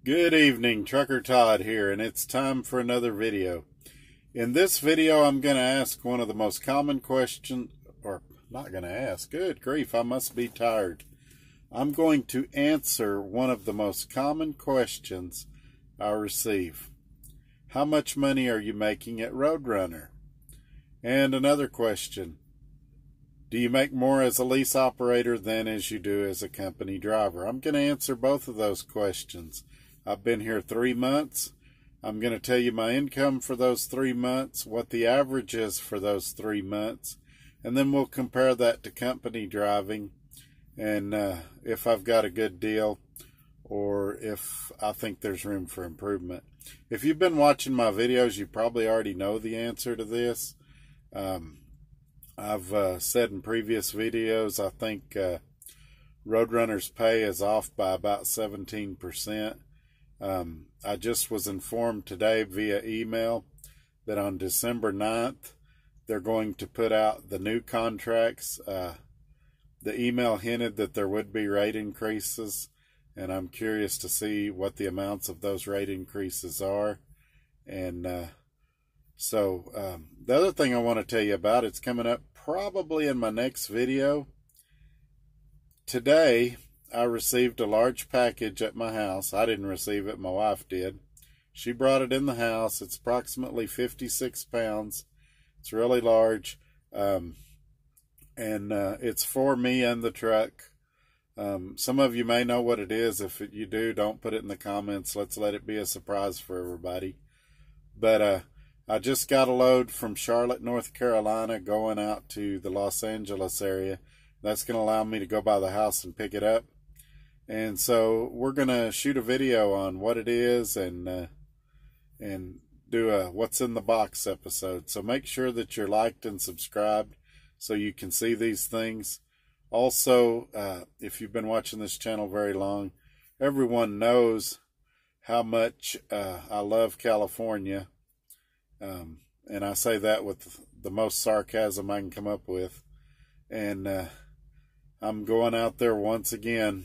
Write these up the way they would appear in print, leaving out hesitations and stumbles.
Good evening, Trucker Todd here, and it's time for another video. In this video, I'm going to ask one of the most common questions, or not going to ask, good grief, I must be tired. I'm going to answer one of the most common questions I receive. How much money are you making at Roadrunner? And another question, do you make more as a lease operator than as you do as a company driver? I'm going to answer both of those questions. I've been here 3 months. I'm going to tell you my income for those 3 months, what the average is for those 3 months, and then we'll compare that to company driving and if I've got a good deal or if I think there's room for improvement. If you've been watching my videos, you probably already know the answer to this. I've said in previous videos, I think Roadrunner's pay is off by about 17%. I just was informed today via email that on December 9th, they're going to put out the new contracts. The email hinted that there would be rate increases, and I'm curious to see what the amounts of those rate increases are. And the other thing I want to tell you about, it's coming up probably in my next video. Today, I received a large package at my house. I didn't receive it, my wife did. She brought it in the house. It's approximately 56 pounds. It's really large. It's for me and the truck. Some of you may know what it is. If you do, don't put it in the comments. Let's let it be a surprise for everybody. But I just got a load from Charlotte, North Carolina, going out to the Los Angeles area. That's going to allow me to go by the house and pick it up. And so we're going to shoot a video on what it is and do a what's in the box episode. So make sure that you're liked and subscribed so you can see these things. Also, if you've been watching this channel very long, everyone knows how much I love California. And I say that with the most sarcasm I can come up with. And I'm going out there once again,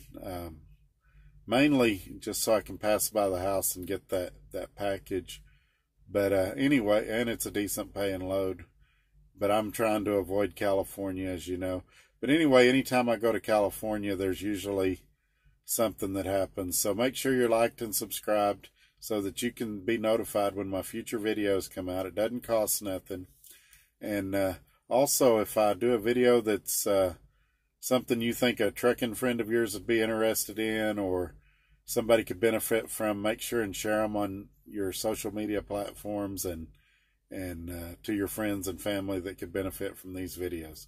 mainly just so I can pass by the house and get that package. But anyway, and it's a decent paying load. But I'm trying to avoid California, as you know. But anyway, anytime I go to California, there's usually something that happens. So make sure you're liked and subscribed so that you can be notified when my future videos come out. It doesn't cost nothing. And also, if I do a video that's something you think a trucking friend of yours would be interested in or somebody could benefit from, make sure and share them on your social media platforms and to your friends and family that could benefit from these videos.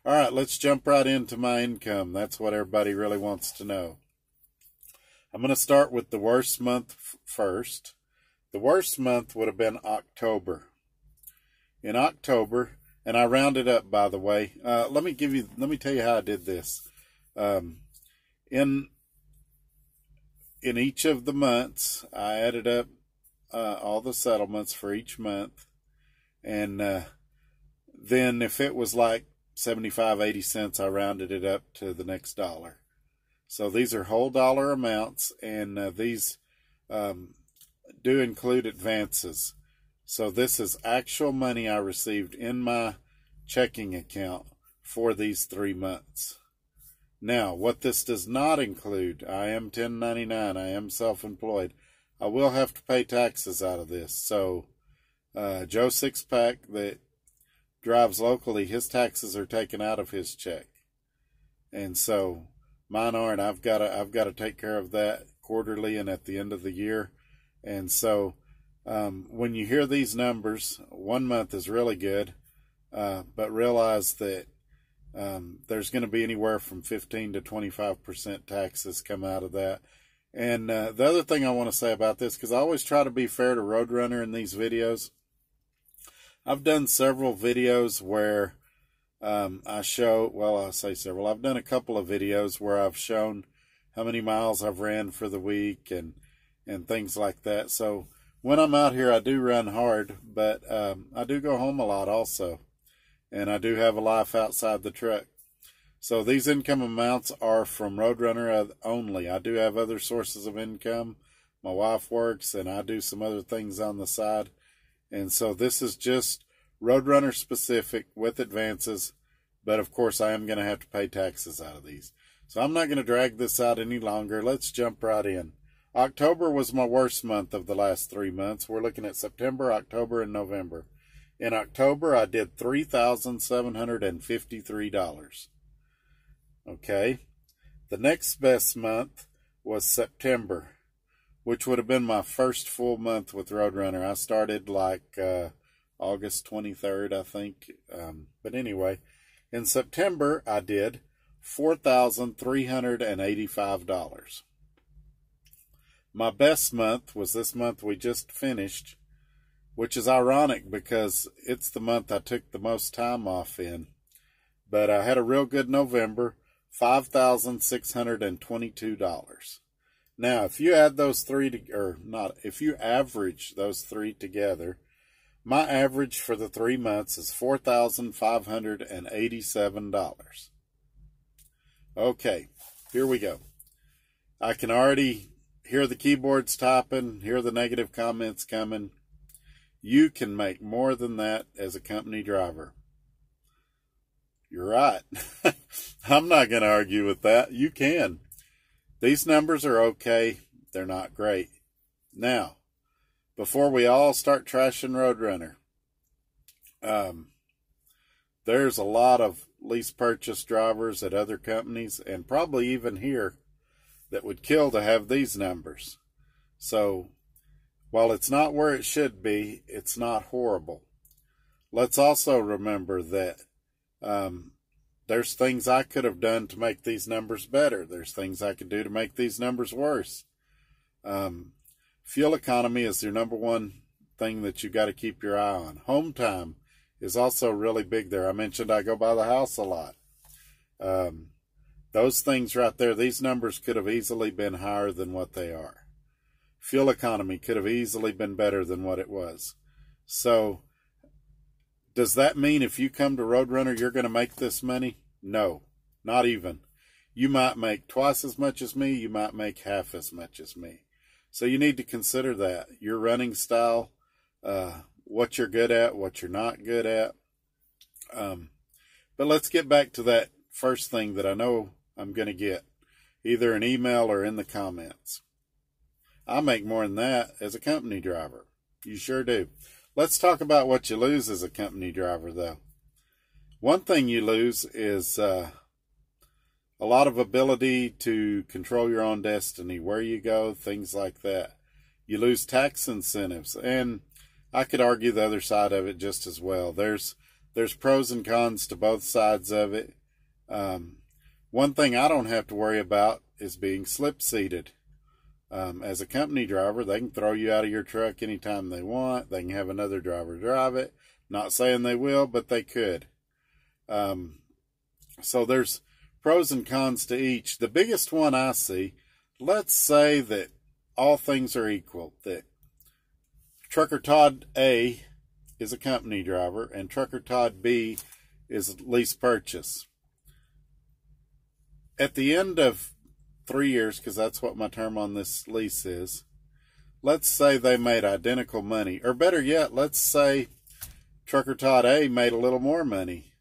All right, let's jump right into my income. That's what everybody really wants to know. I'm going to start with the worst month first. The worst month would have been October. In October, and I rounded up, by the way. Let me tell you how I did this. In each of the months, I added up all the settlements for each month, and then if it was like 75, 80 cents, I rounded it up to the next dollar. So these are whole dollar amounts, and these do include advances. So this is actual money I received in my checking account for these 3 months. Now, what this does not include, I am 1099, I am self-employed. I will have to pay taxes out of this. So Joe Sixpack that drives locally, his taxes are taken out of his check. And so mine aren't. I've got to take care of that quarterly and at the end of the year. And so when you hear these numbers, 1 month is really good, but realize that there's going to be anywhere from 15 to 25% taxes come out of that. And the other thing I want to say about this, because I always try to be fair to Roadrunner in these videos, I've done several videos where I show, well, I say several, I've done a couple of videos where I've shown how many miles I've ran for the week and things like that. So when I'm out here, I do run hard, but I do go home a lot also. And I do have a life outside the truck. So these income amounts are from Roadrunner only. I do have other sources of income, My wife works, and I do some other things on the side. And so this is just Roadrunner specific with advances. But of course, I am going to have to pay taxes out of these. So I'm not going to drag this out any longer. Let's jump right in. October was my worst month of the last 3 months. We're looking at September, October, and November. In October, I did $3,753. Okay. The next best month was September, which would have been my first full month with Roadrunner. I started like August 23rd, I think. But anyway, in September, I did $4,385. My best month was this month we just finished, which is ironic because it's the month I took the most time off in. But I had a real good November, $5,622. Now, if you add those three, if you average those three together, my average for the 3 months is $4,587. Okay, here we go. I can already hear the keyboards typing, hear the negative comments coming. You can make more than that as a company driver. You're right. I'm not going to argue with that. You can. These numbers are okay. They're not great. Now, before we all start trashing Roadrunner, there's a lot of lease purchase drivers at other companies, and probably even here, that would kill to have these numbers. So, while it's not where it should be, it's not horrible. Let's also remember that there's things I could have done to make these numbers better. There's things I could do to make these numbers worse. Fuel economy is your number one thing that you got to keep your eye on. Home time is also really big there. I mentioned I go by the house a lot. Those things right there, these numbers could have easily been higher than what they are. Fuel economy could have easily been better than what it was. So, does that mean if you come to Roadrunner, you're going to make this money? No, not even. You might make twice as much as me. You might make half as much as me. So you need to consider that. Your running style, what you're good at, what you're not good at. But let's get back to that first thing that I know I'm going to get, either an email or in the comments. I make more than that as a company driver. You sure do. Let's talk about what you lose as a company driver, though. One thing you lose is a lot of ability to control your own destiny, where you go, things like that. You lose tax incentives, and I could argue the other side of it just as well. There's pros and cons to both sides of it. One thing I don't have to worry about is being slip-seated. As a company driver, they can throw you out of your truck anytime they want. They can have another driver drive it. Not saying they will, but they could. So there's pros and cons to each. The biggest one I see, let's say that all things are equal, that Trucker Todd A is a company driver and Trucker Todd B is lease purchase. At the end of 3 years, because that's what my term on this lease is, let's say they made identical money. Or better yet, let's say Trucker Todd A made a little more money.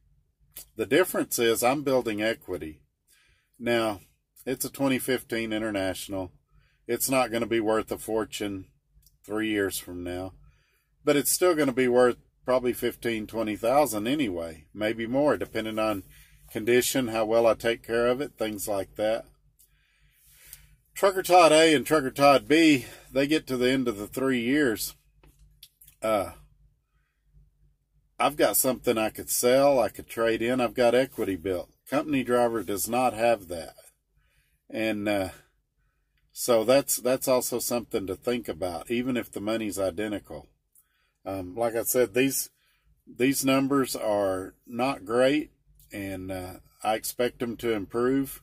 The difference is I'm building equity. Now, it's a 2015 International. It's not going to be worth a fortune 3 years from now. But it's still going to be worth probably $15,000, $20,000 anyway. Maybe more, depending on condition, how well I take care of it, things like that. Trucker Todd A and Trucker Todd B, they get to the end of the 3 years. I've got something I could sell, I could trade in, I've got equity built. Company driver does not have that. And so that's also something to think about, even if the money's identical. Like I said, these numbers are not great, and I expect them to improve.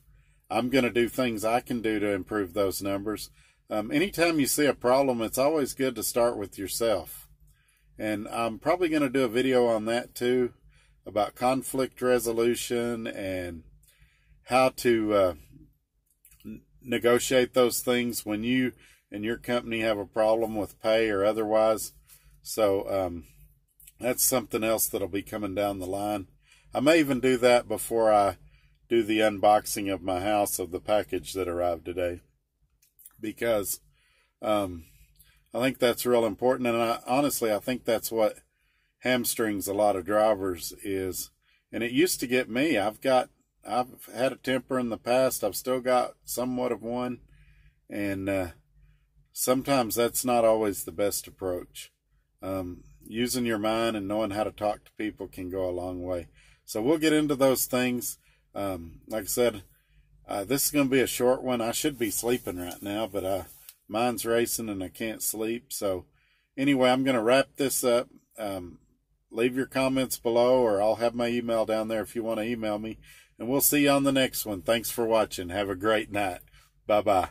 I'm going to do things I can do to improve those numbers. Anytime you see a problem, it's always good to start with yourself. And I'm probably going to do a video on that too, about conflict resolution and how to negotiate those things when you and your company have a problem with pay or otherwise. So that's something else that'll be coming down the line. I may even do that before I do the unboxing of my house of the package that arrived today, because I think that's real important. And honestly, I think that's what hamstrings a lot of drivers is. And it used to get me. I've had a temper in the past. I've still got somewhat of one. And sometimes that's not always the best approach. Using your mind and knowing how to talk to people can go a long way. So we'll get into those things. Like I said, this is going to be a short one. I should be sleeping right now, but mine's racing and I can't sleep. So anyway, I'm going to wrap this up. Leave your comments below, or I'll have my email down there if you want to email me. And we'll see you on the next one. Thanks for watching. Have a great night. Bye-bye.